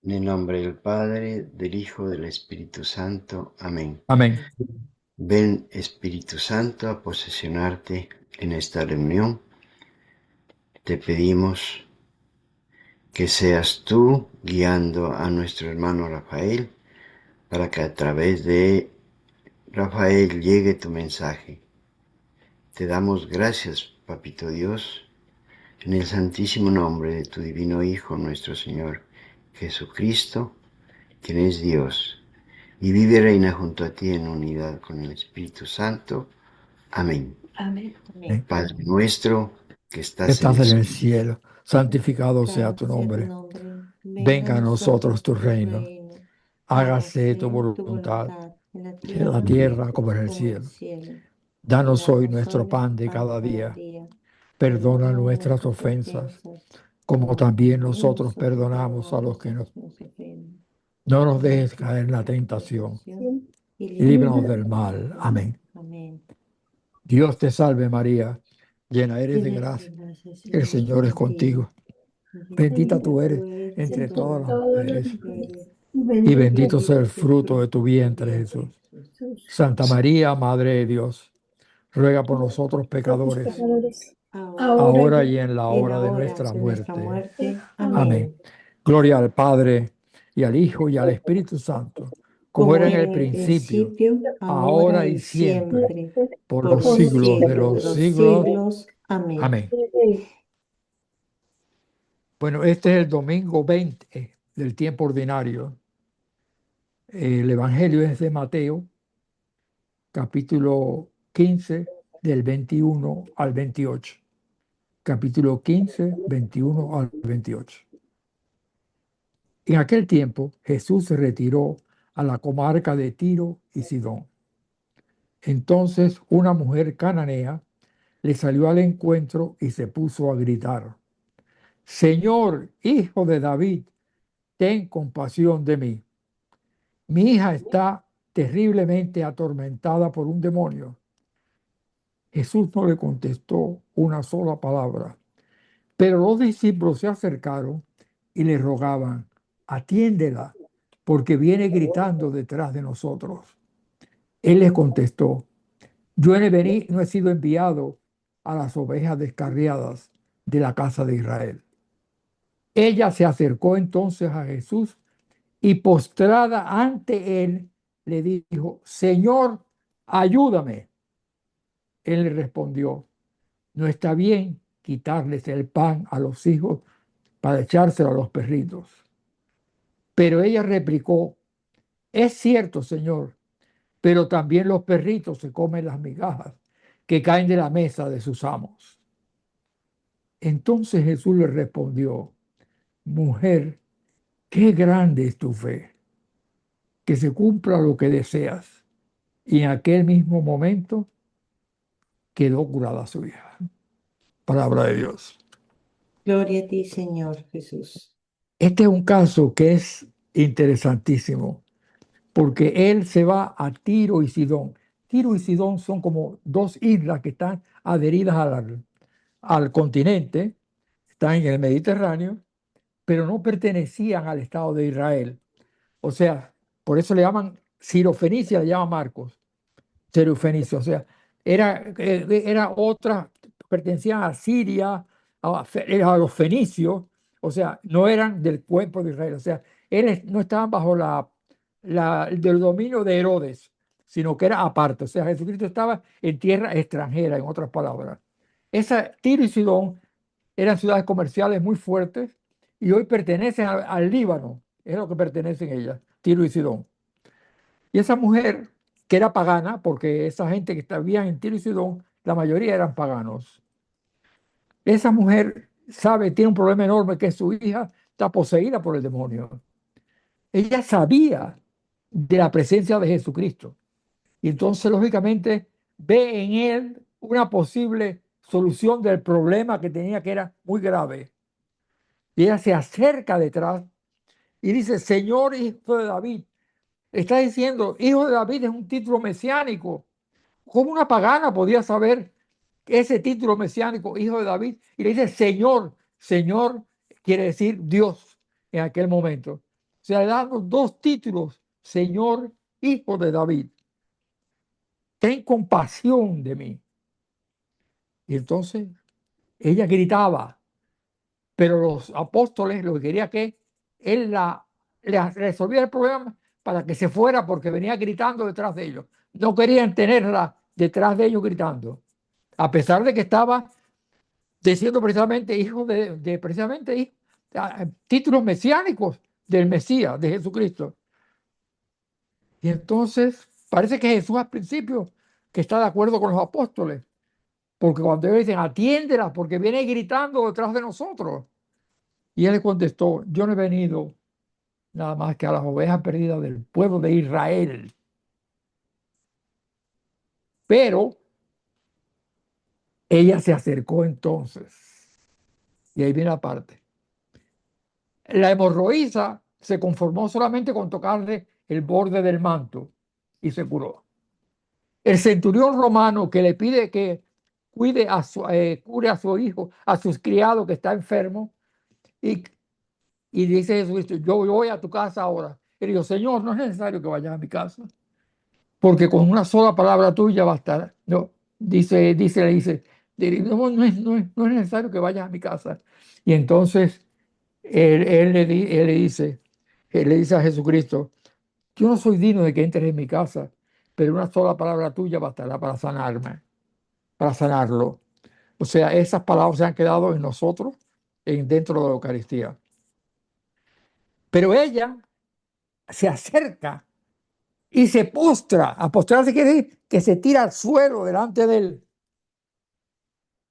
En el nombre del Padre, del Hijo, del Espíritu Santo. Amén. Amén. Ven, Espíritu Santo, a posesionarte en esta reunión. Te pedimos que seas tú guiando a nuestro hermano Rafael para que a través de Rafael llegue tu mensaje. Te damos gracias, Papito Dios, en el santísimo nombre de tu divino Hijo, nuestro Señor Jesucristo, quien es Dios, y vive y reina junto a ti en unidad con el Espíritu Santo. Amén. Amén. Amén. Padre nuestro que estás en Estás el en el cielo, cielo, santificado sea Santificado tu sea tu nombre. nombre. Venga a Venga a nosotros nosotros tu tu reino. reino. Hágase tu Hágase tu voluntad voluntad en la en la tierra tierra como en el como en el cielo. cielo. Danos hoy Danos hoy nuestro pan nuestro de pan de cada cada día. día. Perdona Perdona nuestras nuestras ofensas, ofensas, como como también también nosotros nosotros perdonamos a los perdonamos que a nos... los que nos ofenden. No nos No nos dejes caer en dejes la caer en tentación tentación y y líbranos líbranos del del mal. mal. Amén. Amén. Dios te salve María, llena eres de Llena eres de gracia. gracia, el El Señor es Señor es contigo. contigo. Bendita Bendita tú tú eres eres entre entre todas las todas las mujeres mujeres y y bendito sea bendito el es el fruto de fruto tu de tu vientre, vientre, Jesús. Jesús. Santa María, Madre de Dios, ruega por nosotros pecadores, Ahora ahora y en la y en hora la de hora nuestra de nuestra muerte. muerte. Amén. Amén. Gloria al Padre, y al Hijo, y al Espíritu Santo, como Como era en era el en el principio, principio, ahora ahora y y siempre, siempre, por por los los siglos de siglos de los los siglos. siglos. Amén. Amén. Bueno, este es el domingo 20 del tiempo ordinario. El Evangelio es de Mateo, capítulo 15, del 21 al 28. Capítulo 15, 21 al 28. En aquel tiempo Jesús se retiró a la comarca de Tiro y Sidón. Entonces una mujer cananea le salió al encuentro y se puso a gritar: Señor, hijo de David, ten compasión de mí. Mi hija está terriblemente atormentada por un demonio. Jesús no le contestó una sola palabra, pero los discípulos se acercaron y le rogaban: atiéndela, porque viene gritando detrás de nosotros. Él les contestó: yo no he sido enviado a las ovejas descarriadas de la casa de Israel. Ella se acercó entonces a Jesús y postrada ante él le dijo: Señor, ayúdame. Él le respondió: no está bien quitarles el pan a los hijos para echárselo a los perritos. Pero ella replicó: es cierto, Señor, pero también los perritos se comen las migajas que caen de la mesa de sus amos. Entonces Jesús le respondió: mujer, qué grande es tu fe, que se cumpla lo que deseas. Y en aquel mismo momento quedó curada su hija. Palabra de Dios. Gloria a ti, Señor Jesús. Este es un caso que es interesantísimo, porque él se va a Tiro y Sidón. Tiro y Sidón son como dos islas que están adheridas al continente, están en el Mediterráneo, pero no pertenecían al Estado de Israel. O sea, por eso le llaman Sirofenicia, le llama Marcos, Sirofenicia. O sea, era otra, pertenecían a Siria, a los fenicios, o sea, no eran del cuerpo de Israel. O sea, no estaban bajo del dominio de Herodes, sino que era aparte. O sea, Jesucristo estaba en tierra extranjera, en otras palabras. Tiro y Sidón eran ciudades comerciales muy fuertes y hoy pertenecen al Líbano, es lo que pertenecen ellas, Tiro y Sidón. Y esa mujer, que era pagana, porque esa gente que vivían en Tiro y Sidón, la mayoría eran paganos. Esa mujer tiene un problema enorme, que su hija está poseída por el demonio. Ella sabía de la presencia de Jesucristo y entonces, lógicamente, ve en él una posible solución del problema que tenía, que era muy grave. Y ella se acerca detrás y dice: Señor, hijo de David. Está diciendo: hijo de David es un título mesiánico. ¿Cómo una pagana podía saber ese título mesiánico, hijo de David? Y le dice Señor. Señor quiere decir Dios en aquel momento. sea, le dando dos títulos, Señor, Hijo de David. Ten compasión de mí. Y entonces ella gritaba, pero los apóstoles lo que quería que él le resolviera el problema para que se fuera porque venía gritando detrás de ellos. No querían tenerla detrás de ellos gritando, a pesar de que estaba diciendo precisamente hijo precisamente títulos mesiánicos del Mesías, de Jesucristo. Y entonces parece que Jesús al principio que está de acuerdo con los apóstoles, porque cuando ellos dicen atiéndela porque viene gritando detrás de nosotros. Y él le contestó, yo no he venido nada más que a las ovejas perdidas del pueblo de Israel. Pero ella se acercó entonces. Y ahí viene la parte. La hemorroísa se conformó solamente con tocarle el borde del manto y se curó. El centurión romano que le pide que cure a su hijo, a sus criados que está enfermo, y dice Jesucristo, yo voy a tu casa ahora. Y dijo, Señor, no es necesario que vayas a mi casa, porque con una sola palabra tuya bastará. No, le dice, no es necesario que vayas a mi casa. Y entonces él le dice a Jesucristo, yo no soy digno de que entres en mi casa, pero una sola palabra tuya bastará para sanarme, para sanarlo. O sea, esas palabras se han quedado en nosotros, dentro de la Eucaristía. Pero ella se acerca y se postra. A postrarse quiere decir que se tira al suelo delante de él.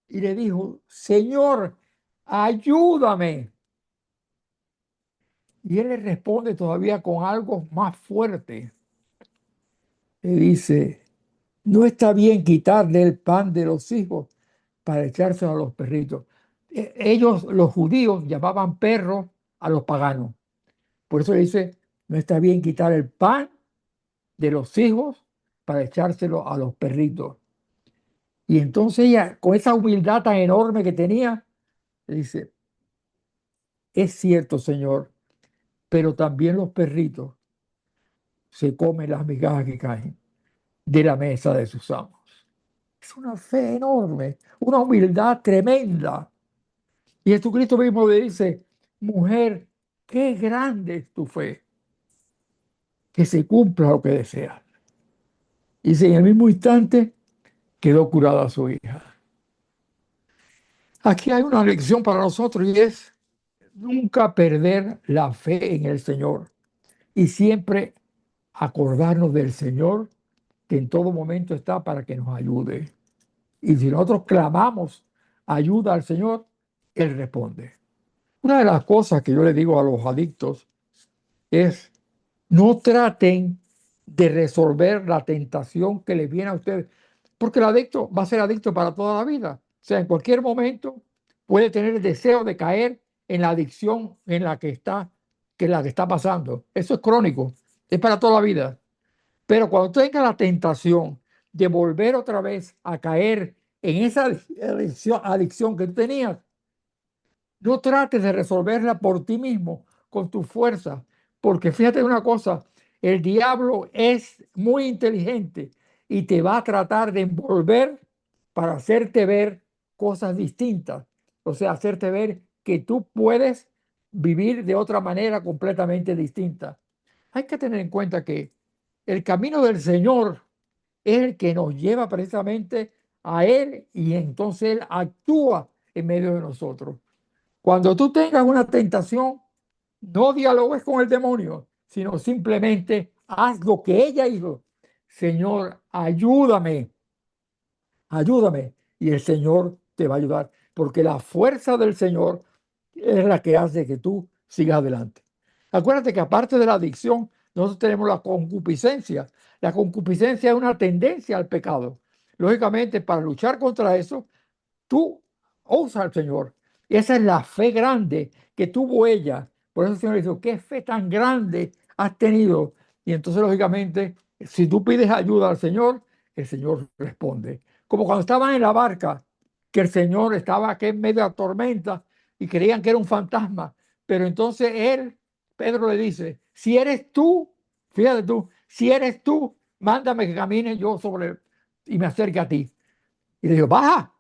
Y le dijo, Señor, ayúdame. Y él le responde todavía con algo más fuerte. Le dice, no está bien quitarle el pan de los hijos para echárselo a los perritos. Ellos, los judíos, llamaban perros a los paganos. Por eso le dice, no está bien quitar el pan de los hijos para echárselo a los perritos. Y entonces ella, con esa humildad tan enorme que tenía, le dice, es cierto, Señor, pero también los perritos se comen las migajas que caen de la mesa de sus amos. Es una fe enorme, una humildad tremenda. Y Jesucristo mismo le dice, mujer, qué grande es tu fe, que se cumpla lo que deseas. Y en el mismo instante quedó curada su hija. Aquí hay una lección para nosotros y es nunca perder la fe en el Señor y siempre acordarnos del Señor que en todo momento está para que nos ayude. Y si nosotros clamamos ayuda al Señor, Él responde. Una de las cosas que yo le digo a los adictos es no traten de resolver la tentación que les viene a ustedes, porque el adicto va a ser adicto para toda la vida. O sea, en cualquier momento puede tener el deseo de caer en la adicción en la que está, que es la que está pasando. Eso es crónico, es para toda la vida. Pero cuando tenga la tentación de volver otra vez a caer en esa adicción que tú tenías, no trates de resolverla por ti mismo, con tu fuerza, porque fíjate una cosa, el diablo es muy inteligente y te va a tratar de envolver para hacerte ver cosas distintas, o sea, hacerte ver que tú puedes vivir de otra manera completamente distinta. Hay que tener en cuenta que el camino del Señor es el que nos lleva precisamente a Él y entonces Él actúa en medio de nosotros. Cuando tú tengas una tentación, no dialogues con el demonio, sino simplemente haz lo que ella hizo. Señor, ayúdame, ayúdame. Y el Señor te va a ayudar, porque la fuerza del Señor es la que hace que tú sigas adelante. Acuérdate que aparte de la adicción, nosotros tenemos la concupiscencia. La concupiscencia es una tendencia al pecado. Lógicamente, para luchar contra eso, tú usa al Señor. Y esa es la fe grande que tuvo ella. Por eso el Señor dijo, ¿qué fe tan grande has tenido? Y entonces, lógicamente, si tú pides ayuda al Señor, el Señor responde. Como cuando estaban en la barca, que el Señor estaba aquí en medio de la tormenta y creían que era un fantasma. Pero entonces Él Pedro le dice, si eres tú, fíjate tú, si eres tú, mándame que camine yo sobre y me acerque a ti. Y le digo, baja.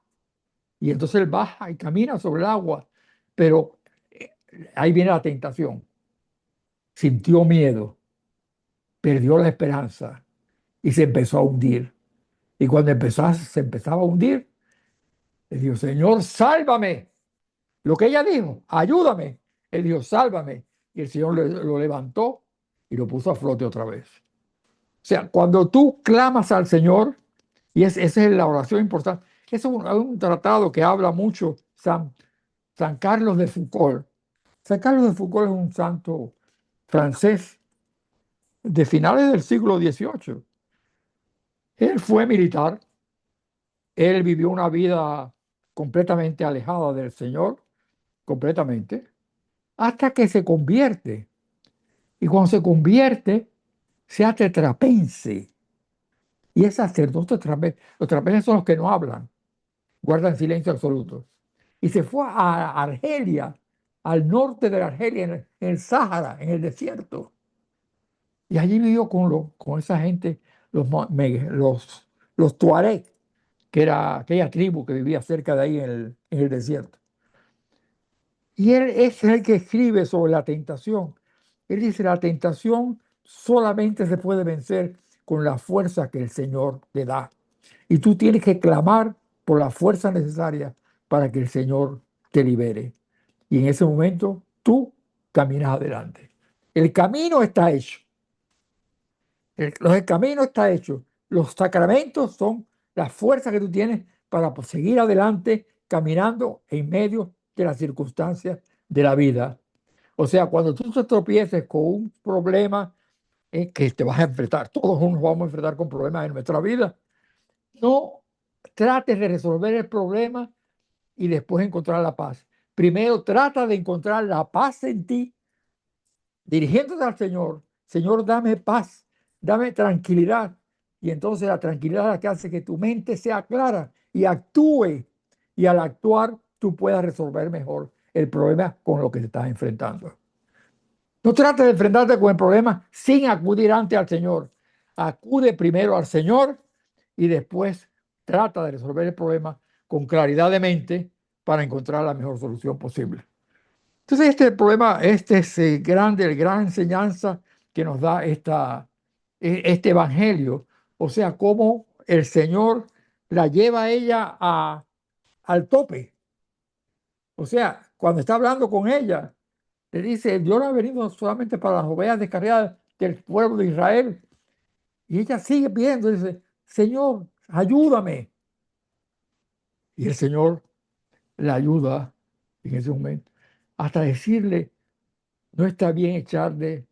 Y entonces él baja y camina sobre el agua. Pero eh, ahí viene la tentación. Sintió miedo, perdió la esperanza y se empezó a hundir. Y cuando se empezaba a hundir, le dijo, Señor, sálvame. Lo que ella dijo, ayúdame. Él dijo, sálvame. Y el Señor lo levantó y lo puso a flote otra vez. O sea, cuando tú clamas al Señor, y esa es la oración importante, es un tratado que habla mucho San Carlos de Foucault. San Carlos de Foucault es un santo francés de finales del siglo XVIII. Él fue militar, él vivió una vida completamente alejada del Señor, completamente, hasta que se convierte. Y cuando se convierte, se hace trapense. Y es sacerdote trapense. Los trapenses son los que no hablan, guardan silencio absoluto. Y se fue a Argelia, al norte de Argelia, en el Sáhara, en el desierto. Y allí vivió con esa gente, los Tuareg, que era aquella tribu que vivía cerca de ahí en el desierto. Y él es el que escribe sobre la tentación. Él dice, la tentación solamente se puede vencer con la fuerza que el Señor te da. Y tú tienes que clamar por la fuerza necesaria para que el Señor te libere. Y en ese momento tú caminas adelante. El camino está hecho. El camino está hecho. Los sacramentos son la fuerza que tú tienes para seguir adelante caminando en medio de las circunstancias de la vida. O sea, cuando tú te tropieces con un problema que te vas a enfrentar, todos nos vamos a enfrentar con problemas en nuestra vida, no trates de resolver el problema y después encontrar la paz. Primero trata de encontrar la paz en ti, dirigiéndote al Señor. Señor, dame paz, dame tranquilidad. Y entonces la tranquilidad es la que hace que tu mente sea clara y actúe. Y al actuar, tú puedas resolver mejor el problema con lo que te estás enfrentando. No trates de enfrentarte con el problema sin acudir antes al Señor. Acude primero al Señor y después trata de resolver el problema con claridad de mente para encontrar la mejor solución posible. Entonces, este problema, este es grande, gran enseñanza que nos da este evangelio. O sea, cómo el Señor la lleva a ella al tope. O sea, cuando está hablando con ella, le dice, Dios no ha venido solamente para las ovejas descarriadas del pueblo de Israel. Y ella sigue pidiendo, dice, Señor, ayúdame. Y el Señor la ayuda en ese momento, hasta decirle, no está bien echarle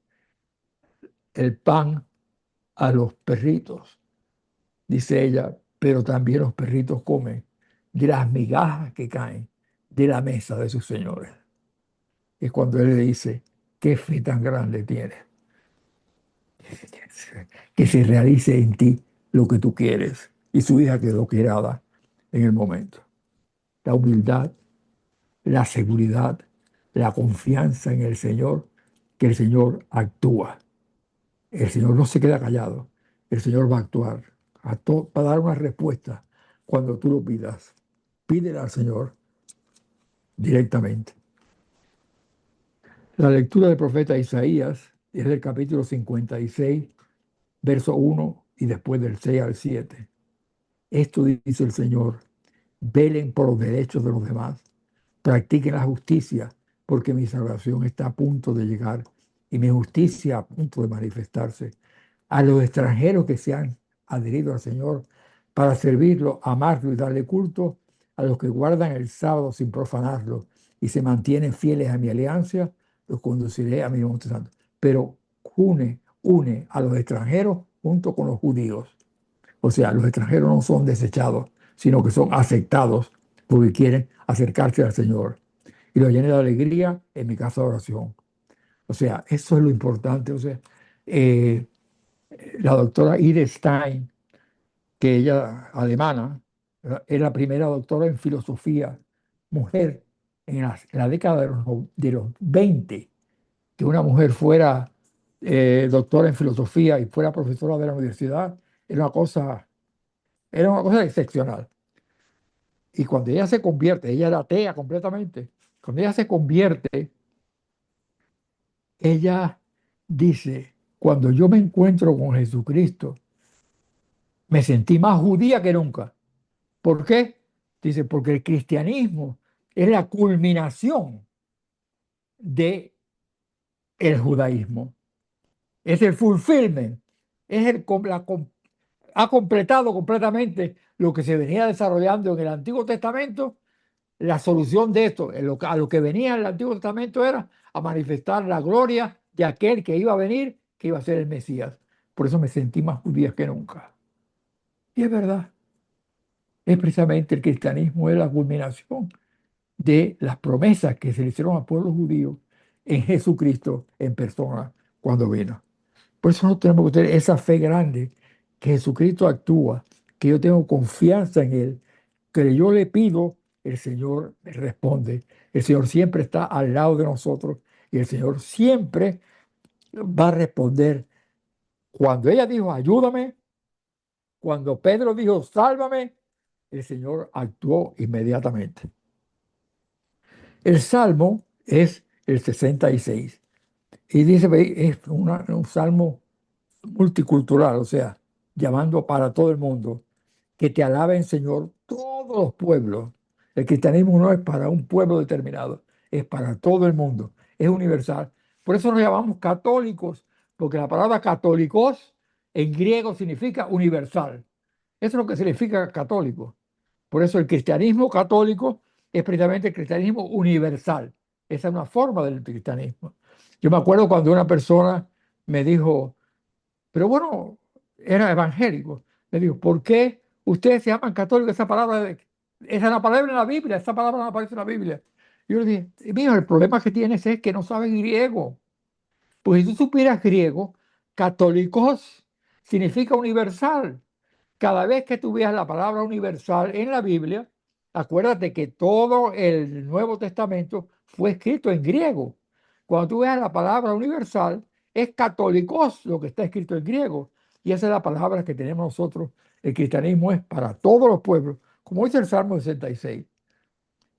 el pan a los perritos, dice ella, pero también los perritos comen de las migajas que caen de la mesa de sus señores. Es cuando él le dice, qué fe tan grande tienes, que se realice en ti lo que tú quieres. Y su hija quedó querada en el momento. La humildad, la seguridad, la confianza en el Señor, que el Señor actúa. El Señor no se queda callado. El Señor va a actuar para dar una respuesta cuando tú lo pidas. Pídele al Señor directamente. La lectura del profeta Isaías es del capítulo 56, verso 1 y después del 6 al 7. Esto dice el Señor, velen por los derechos de los demás, practiquen la justicia, porque mi salvación está a punto de llegar y mi justicia a punto de manifestarse. A los extranjeros que se han adherido al Señor para servirlo, amarlo y darle culto, a los que guardan el sábado sin profanarlo y se mantienen fieles a mi alianza, los conduciré a mi monte santo. Pero une a los extranjeros junto con los judíos. O sea, los extranjeros no son desechados, sino que son aceptados porque quieren acercarse al Señor. Y los llené de alegría en mi casa de oración. O sea, eso es lo importante. O sea, la doctora Edith Stein, que ella, alemana, es la primera doctora en filosofía, mujer, en la década de los 20. que una mujer fuera doctora en filosofía y fuera profesora de la universidad era una cosa excepcional. Y cuando ella se convierte, ella era atea completamente, cuando ella se convierte, ella dice, cuando yo me encuentro con Jesucristo, me sentí más judía que nunca. ¿Por qué? Dice, porque el cristianismo es la culminación de el judaísmo. Es el fulfillment, es ha completado completamente lo que se venía desarrollando en el Antiguo Testamento. La solución de esto, a lo que venía en el Antiguo Testamento era a manifestar la gloria de aquel que iba a venir, que iba a ser el Mesías. Por eso me sentí más judía que nunca. Y es verdad, es precisamente el cristianismo, es la culminación de las promesas que se le hicieron al pueblo judío en Jesucristo en persona cuando vino. Por eso nosotros tenemos que tener esa fe grande, que Jesucristo actúa, que yo tengo confianza en Él, que yo le pido, el Señor me responde. El Señor siempre está al lado de nosotros y el Señor siempre va a responder. Cuando ella dijo, ayúdame, cuando Pedro dijo, sálvame, el Señor actuó inmediatamente. El Salmo es el 66 y dice, es un salmo multicultural, o sea, llamando para todo el mundo, que te alaben, Señor, todos los pueblos. El cristianismo no es para un pueblo determinado, es para todo el mundo, es universal. Por eso nos llamamos católicos, porque la palabra católicos en griego significa universal. Eso es lo que significa católico. Por eso el cristianismo católico es precisamente el cristianismo universal. Esa es una forma del cristianismo. Yo me acuerdo cuando una persona me dijo, pero bueno, era evangélico. Le digo, ¿por qué ustedes se llaman católicos? Esa es una palabra en la Biblia, esa palabra no aparece en la Biblia. Yo le dije, mijo, el problema que tienes es que no sabes griego. Pues si tú supieras griego, católicos significa universal. Cada vez que tú veas la palabra universal en la Biblia, acuérdate que todo el Nuevo Testamento fue escrito en griego. Cuando tú veas la palabra universal, es católicos lo que está escrito en griego. Y esa es la palabra que tenemos nosotros. El cristianismo es para todos los pueblos, como dice el Salmo 66.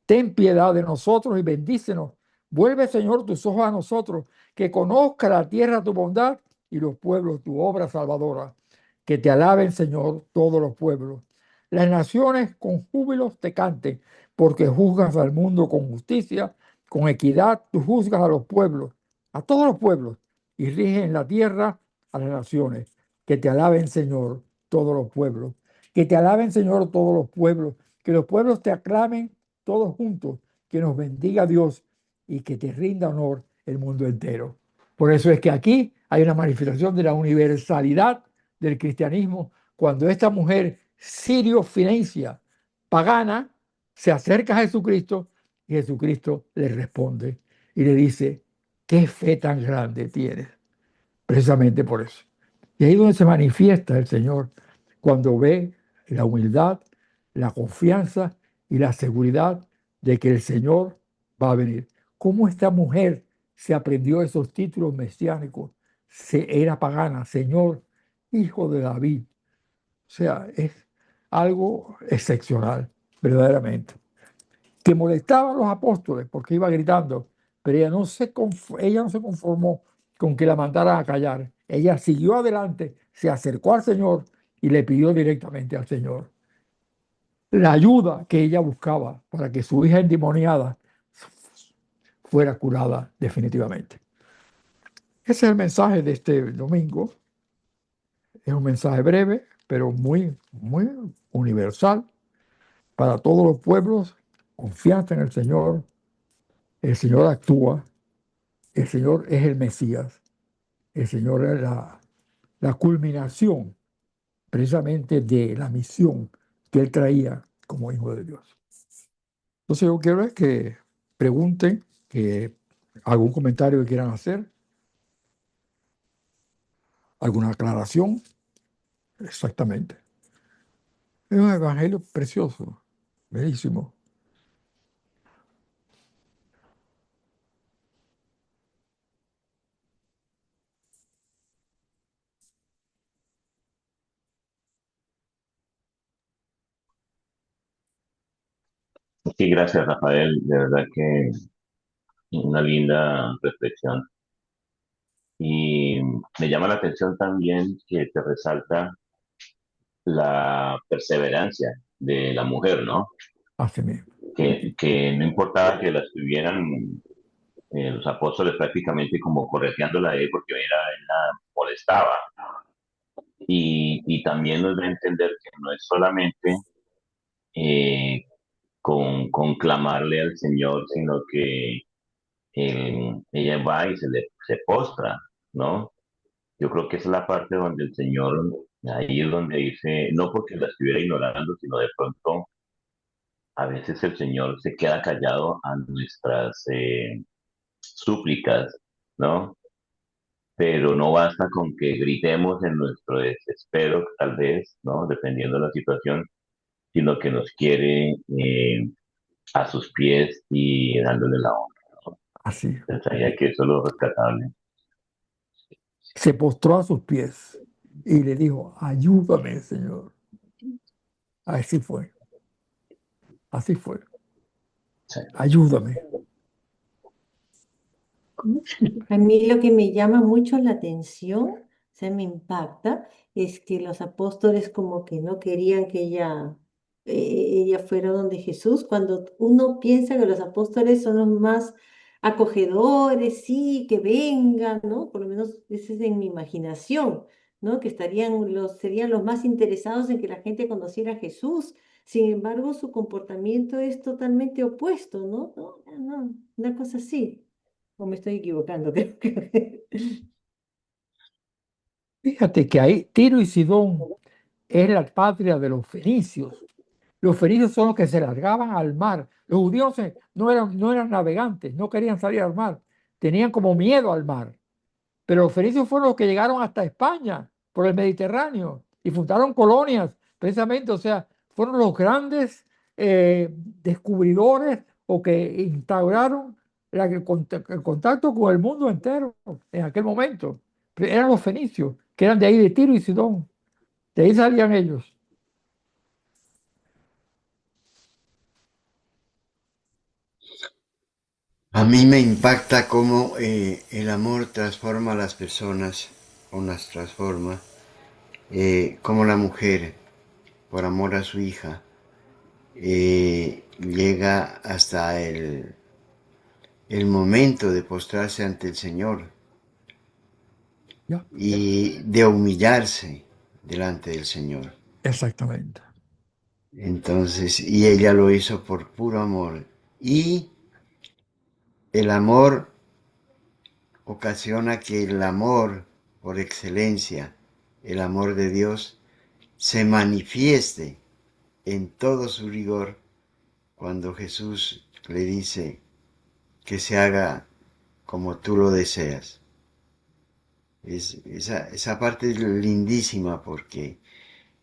Ten piedad de nosotros y bendícenos. Vuelve, Señor, tus ojos a nosotros, que conozca la tierra tu bondad y los pueblos tu obra salvadora. Que te alaben, Señor, todos los pueblos. Las naciones con júbilos te canten, porque juzgas al mundo con justicia, con equidad tú juzgas a los pueblos, a todos los pueblos, y riges en la tierra a las naciones. Que te alaben, Señor, todos los pueblos. Que te alaben, Señor, todos los pueblos. Que los pueblos te aclamen todos juntos, que nos bendiga Dios y que te rinda honor el mundo entero. Por eso es que aquí hay una manifestación de la universalidad del cristianismo cuando esta mujer sirio-finencia pagana se acerca a Jesucristo y Jesucristo le responde y le dice, qué fe tan grande tienes, precisamente por eso. Y ahí es donde se manifiesta el Señor, cuando ve la humildad, la confianza y la seguridad de que el Señor va a venir. ¿Cómo esta mujer se aprendió esos títulos mesiánicos? Era pagana, Señor, Hijo de David. O sea, es algo excepcional, verdaderamente. Que molestaba a los apóstoles porque iba gritando, pero ella no se conformó con que la mandaran a callar. Ella siguió adelante, se acercó al Señor y le pidió directamente al Señor la ayuda que ella buscaba para que su hija endemoniada fuera curada definitivamente. Ese es el mensaje de este domingo. Es un mensaje breve, pero muy, muy universal para todos los pueblos. Confianza en el Señor. El Señor actúa. El Señor es el Mesías. El Señor es la culminación precisamente de la misión que Él traía como Hijo de Dios. Entonces yo quiero es que pregunten, que algún comentario que quieran hacer, alguna aclaración. Exactamente. Es un evangelio precioso, bellísimo. Sí, gracias, Rafael. De verdad que una linda reflexión. Y me llama la atención también que te resalta la perseverancia de la mujer, ¿no? Así mismo. Que no importaba que la estuvieran los apóstoles prácticamente como correteándola a él porque él la molestaba. Y también nos da a entender que no es solamente eh, con clamarle al Señor, sino que ella va y se postra, ¿no? Yo creo que esa es la parte donde el Señor, ahí es donde dice, no porque la estuviera ignorando, sino de pronto a veces el Señor se queda callado a nuestras súplicas, ¿no? Pero no basta con que gritemos en nuestro desespero, tal vez, ¿no? Dependiendo de la situación, sino que nos quiere a sus pies y dándole la honra, ¿no? Así. Pensaría que eso es lo rescatable. Se postró a sus pies y le dijo, ayúdame, Señor. Así fue. Así fue. Sí. Ayúdame. A mí lo que me llama mucho la atención, o sea, me impacta, es que los apóstoles como que no querían que ella fuera donde Jesús, cuando uno piensa que los apóstoles son los más acogedores, sí, que vengan, ¿no? Por lo menos ese es en mi imaginación, ¿no? Que serían los más interesados en que la gente conociera a Jesús. Sin embargo, su comportamiento es totalmente opuesto, ¿no? No, no, una cosa así. ¿O me estoy equivocando? Creo que... Fíjate que ahí Tiro y Sidón es la patria de los fenicios. Los fenicios son los que se largaban al mar. Los judíos no eran navegantes, no querían salir al mar. Tenían como miedo al mar. Pero los fenicios fueron los que llegaron hasta España por el Mediterráneo y fundaron colonias, precisamente. O sea, fueron los grandes descubridores o que instauraron el contacto con el mundo entero en aquel momento. Eran los fenicios, que eran de ahí de Tiro y Sidón. De ahí salían ellos. A mí me impacta cómo el amor transforma a las personas, o las transforma, como la mujer, por amor a su hija, llega hasta el momento de postrarse ante el Señor ¿Ya? y de humillarse delante del Señor. Exactamente. Entonces, y ella lo hizo por puro amor. Y el amor ocasiona que el amor por excelencia, el amor de Dios, se manifieste en todo su rigor cuando Jesús le dice que se haga como tú lo deseas. Esa parte es lindísima porque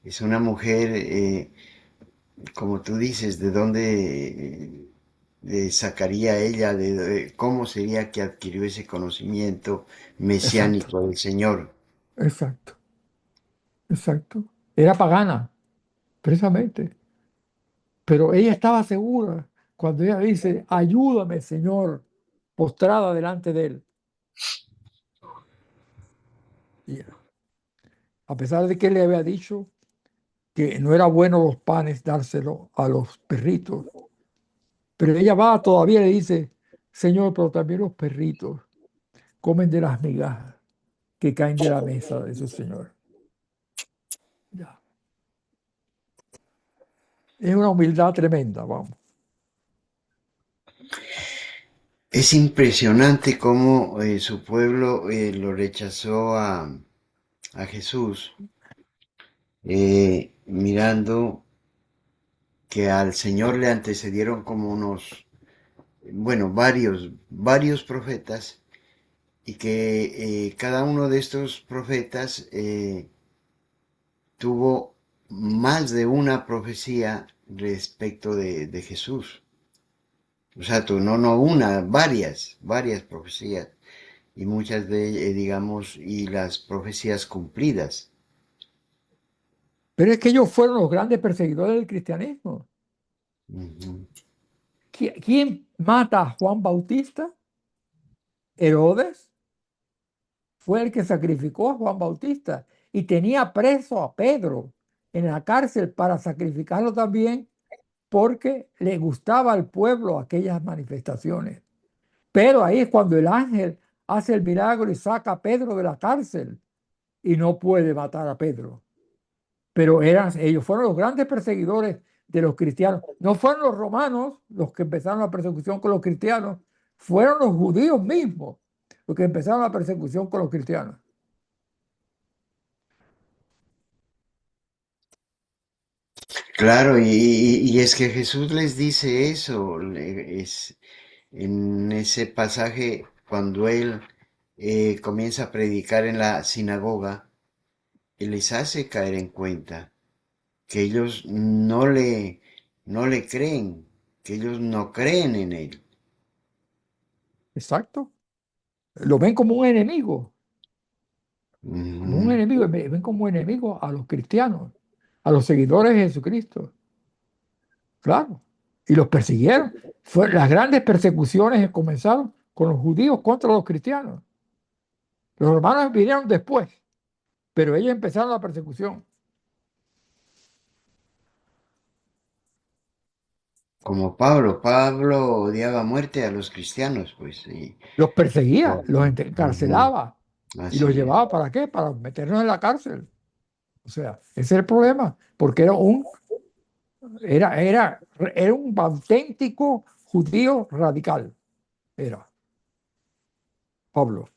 es una mujer, como tú dices, de dónde sacaría ella, cómo sería que adquirió ese conocimiento Exacto. mesiánico del Señor. Exacto. Exacto. Era pagana, precisamente. Pero ella estaba segura cuando ella dice, ayúdame, Señor, postrada delante de él. Y a pesar de que él le había dicho que no era bueno los panes dárselo a los perritos, pero ella va todavía y le dice, Señor, pero también los perritos comen de las migajas que caen de la mesa de su Señor. Ya. Es una humildad tremenda, vamos. Es impresionante cómo su pueblo lo rechazó a Jesús, mirando que al Señor le antecedieron como bueno, varios profetas, y que cada uno de estos profetas tuvo más de una profecía respecto de Jesús. O sea, no una, varias profecías. Y muchas de, digamos, y las profecías cumplidas. Pero es que ellos fueron los grandes perseguidores del cristianismo. Ujú. ¿Quién mata a Juan Bautista? Herodes fue el que sacrificó a Juan Bautista y tenía preso a Pedro en la cárcel para sacrificarlo también porque le gustaba al pueblo aquellas manifestaciones. Pero ahí es cuando el ángel hace el milagro y saca a Pedro de la cárcel y no puede matar a Pedro. Pero ellos fueron los grandes perseguidores de los cristianos. No fueron los romanos los que empezaron la persecución con los cristianos, fueron los judíos mismos los que empezaron la persecución con los cristianos. Claro, y es que Jesús les dice eso, es en ese pasaje cuando él comienza a predicar en la sinagoga, él les hace caer en cuenta que ellos no le creen, que ellos no creen en él. Exacto. Lo ven como un enemigo, como un Ujú. enemigo, ven como enemigo a los cristianos, a los seguidores de Jesucristo. Claro. Y los persiguieron. Las grandes persecuciones comenzaron con los judíos contra los cristianos. Los romanos vinieron después, pero ellos empezaron la persecución. Como Pablo odiaba a muerte a los cristianos, pues, Los perseguía, los ujú, encarcelaba y los así es. llevaba ¿para qué? Para meternos en la cárcel. O sea, ese es el problema, porque era un auténtico judío radical, era Pablo.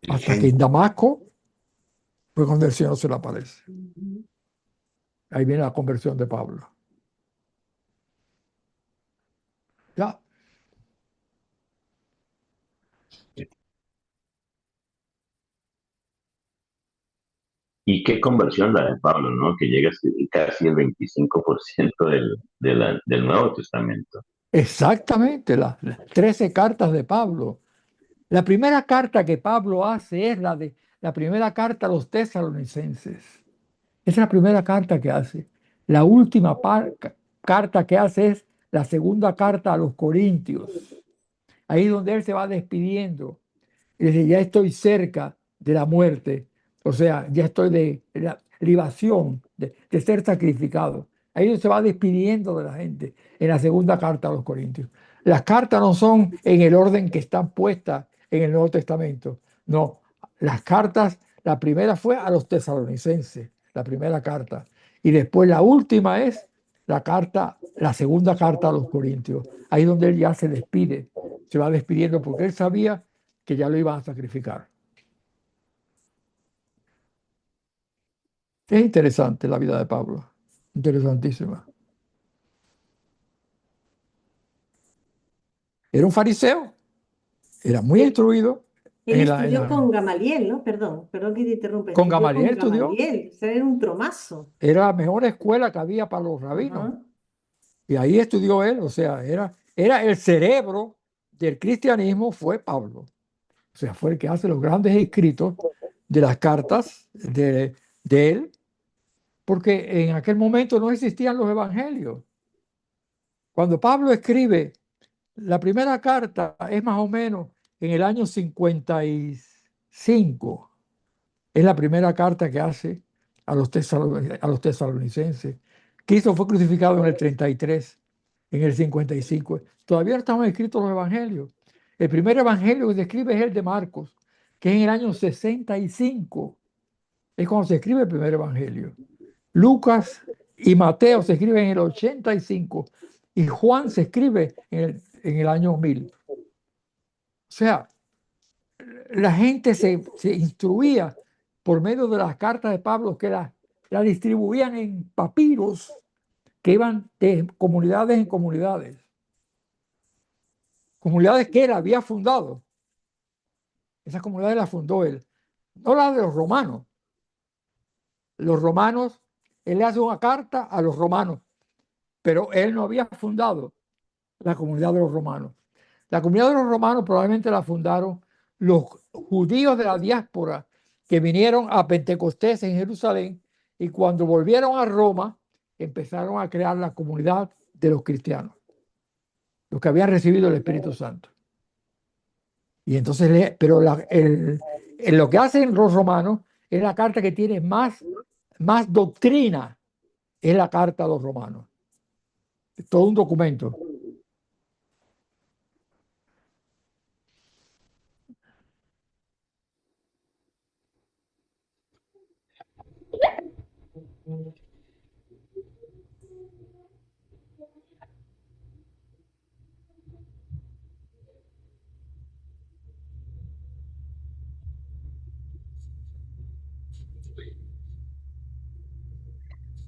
Hasta que en Damasco fue cuando el Señor se le aparece. Ujú. Ahí viene la conversión de Pablo. Ya, Y qué conversión la de Pablo, ¿no? Que llega a escribir casi el 25% del Nuevo Testamento. exactamente, las 13 cartas de Pablo. La primera carta que Pablo hace es la primera carta a los tesalonicenses. Esa es la primera carta que hace. La última carta que hace es la segunda carta a los Corintios. Ahí donde él se va despidiendo. Y dice, ya estoy cerca de la muerte. O sea, ya estoy de la libación, de ser sacrificado. Ahí se va despidiendo de la gente en la segunda carta a los Corintios. Las cartas no son en el orden que están puestas en el Nuevo Testamento. No, las cartas, la primera fue a los tesalonicenses, la primera carta. Y después la última es la segunda carta a los Corintios. Ahí donde él ya se despide, se va despidiendo porque él sabía que ya lo iban a sacrificar. Es interesante la vida de Pablo, interesantísima. Era un fariseo, era muy Él, instruido él estudió con Gamaliel, ¿no? Perdón que te interrumpa, con estudió con Gamaliel estudió, Gamaliel, o sea, era un tromazo. era la mejor escuela que había para los rabinos. Ajá. Y ahí estudió él, o sea, era el cerebro del cristianismo, fue Pablo. O sea, fue el que hace los grandes escritos de las cartas de él, porque en aquel momento no existían los evangelios. Cuando Pablo escribe la primera carta es más o menos en el año 55. Es la primera carta que hace a los tesalonicenses. Cristo fue crucificado en el 33, en el 55. Todavía no estaban escritos los evangelios. El primer evangelio que se escribe es el de Marcos, que es en el año 65. Es cuando se escribe el primer evangelio. Lucas y Mateo se escriben en el 85 y Juan se escribe en el año 1000. O sea, la gente se instruía por medio de las cartas de Pablo que la distribuían en papiros que iban de comunidades en comunidades. Comunidades que él había fundado. Esas comunidades las fundó él. No las de los romanos. Los romanos, él le hace una carta a los romanos, pero él no había fundado la comunidad de los romanos. La comunidad de los romanos probablemente la fundaron los judíos de la diáspora que vinieron a Pentecostés en Jerusalén y cuando volvieron a Roma empezaron a crear la comunidad de los cristianos. los que habían recibido el Espíritu Santo. Y entonces, lo que hacen los romanos es la carta que tiene más doctrina, es la carta a los romanos. Es todo un documento.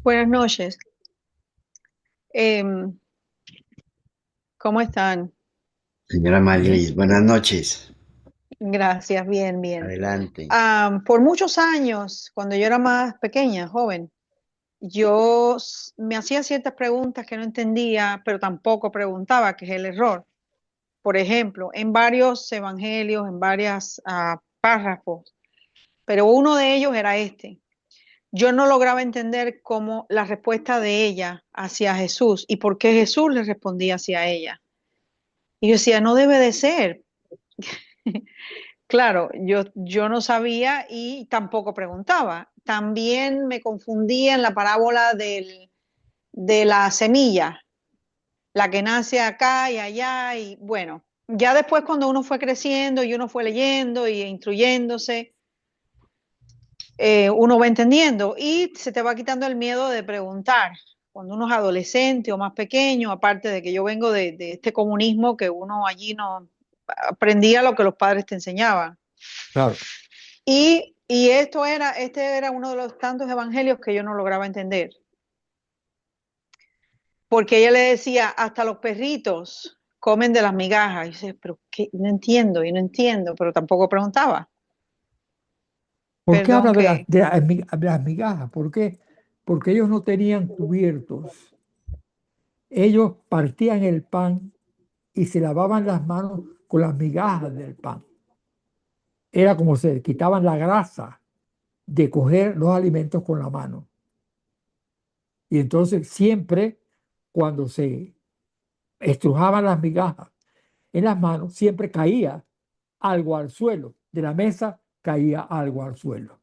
Buenas noches. ¿Cómo están? Señora Maylis, buenas noches. Gracias, bien, bien. Adelante. Por muchos años, cuando yo era más pequeña, joven, yo me hacía ciertas preguntas que no entendía, pero tampoco preguntaba, que es el error. Por ejemplo, en varios evangelios, en varios párrafos, pero uno de ellos era este. Yo no lograba entender cómo la respuesta de ella hacia Jesús y por qué Jesús le respondía hacia ella. Y yo decía, no debe de ser. Claro, yo no sabía y tampoco preguntaba. También me confundía en la parábola de la semilla, la que nace acá y allá. Y bueno, ya después cuando uno fue creciendo y uno fue leyendo y instruyéndose, uno va entendiendo y se te va quitando el miedo de preguntar. Cuando uno es adolescente o más pequeño, aparte de que yo vengo de este comunismo que uno allí no aprendía lo que los padres te enseñaban. Claro. Y este era uno de los tantos evangelios que yo no lograba entender. Porque ella le decía, hasta los perritos comen de las migajas. Y yo decía, pero ¿qué? No entiendo, y no entiendo, pero tampoco preguntaba. ¿Por qué Perdón habla que... de las migajas? ¿Por qué? Porque ellos no tenían cubiertos. Ellos partían el pan y se lavaban las manos con las migajas del pan. Era como se quitaban la grasa de coger los alimentos con la mano. Y entonces siempre cuando se estrujaban las migajas en las manos, siempre caía algo al suelo. De la mesa caía algo al suelo.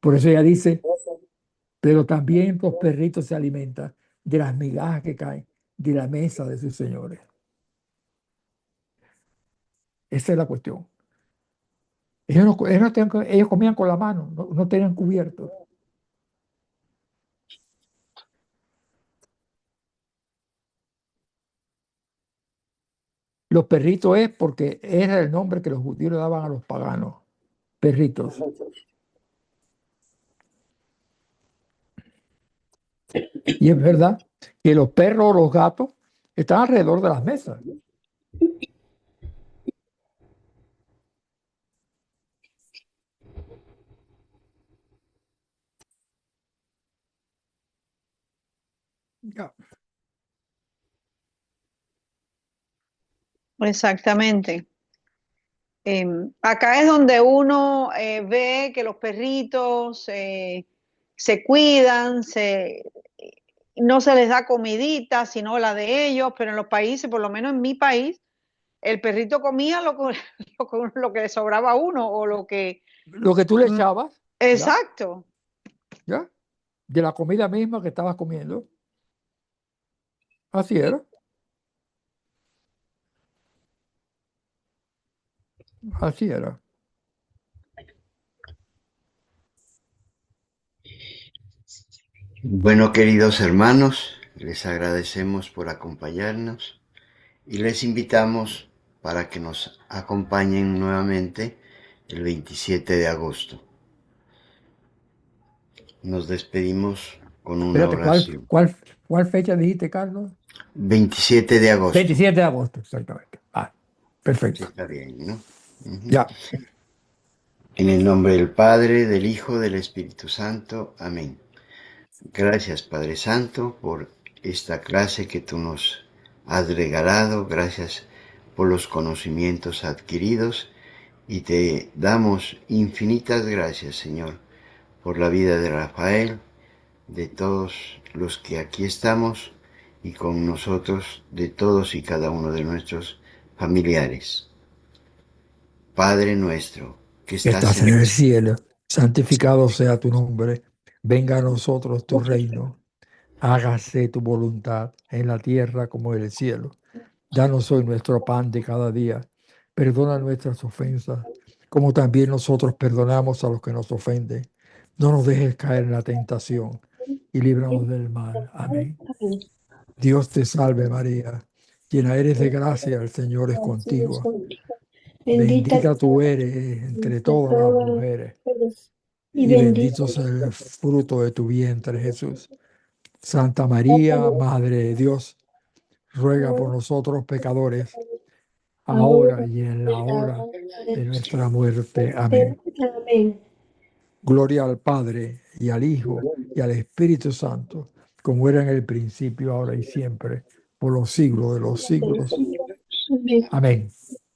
Por eso ella dice, pero también los perritos se alimentan de las migajas que caen de la mesa de sus señores. Esa es la cuestión. Ellos comían con la mano, no tenían cubiertos. Los perritos es porque era el nombre que los judíos le daban a los paganos. Perritos. Y es verdad que los perros o los gatos están alrededor de las mesas. Ya. Exactamente. Acá es donde uno ve que los perritos se cuidan, no se les da comidita, sino la de ellos, pero en los países, por lo menos en mi país, el perrito comía lo que le sobraba a uno o lo que... Lo que tú le echabas, Exacto. ¿ya? De la comida misma que estabas comiendo. Así era. Así era. Bueno, queridos hermanos, les agradecemos por acompañarnos y les invitamos para que nos acompañen nuevamente el 27 de agosto. Nos despedimos con una Espérate, oración. ¿cuál fecha dijiste, Carlos? 27 de agosto. 27 de agosto, exactamente. Perfecto. Está bien, ¿no? Ya. En el nombre del Padre, del Hijo, del Espíritu Santo. Amén. Gracias, Padre Santo, por esta clase que tú nos has regalado. Gracias por los conocimientos adquiridos. Y te damos infinitas gracias, Señor, por la vida de Rafael, de todos los que aquí estamos y con nosotros de todos y cada uno de nuestros familiares. Padre nuestro, que que estás estás en en el el cielo, cielo, santificado sea tu nombre, venga a nosotros tu reino, hágase tu voluntad en la tierra como en el cielo. Danos hoy nuestro pan de cada día, perdona nuestras ofensas, como también nosotros perdonamos a los que nos ofenden. No nos dejes caer en la tentación y líbranos del mal. Amén. Dios te salve María, llena eres de gracia, el Señor es contigo. Bendita tú eres entre todas las mujeres, y bendito es el fruto de tu vientre, Jesús. Santa María, Madre de Dios, ruega por nosotros pecadores, ahora y en la hora de nuestra muerte. Amén. Amén. Gloria al Padre, y al Hijo, y al Espíritu Santo, como era en el principio, ahora y siempre, por los siglos de los siglos. Amén. Amén.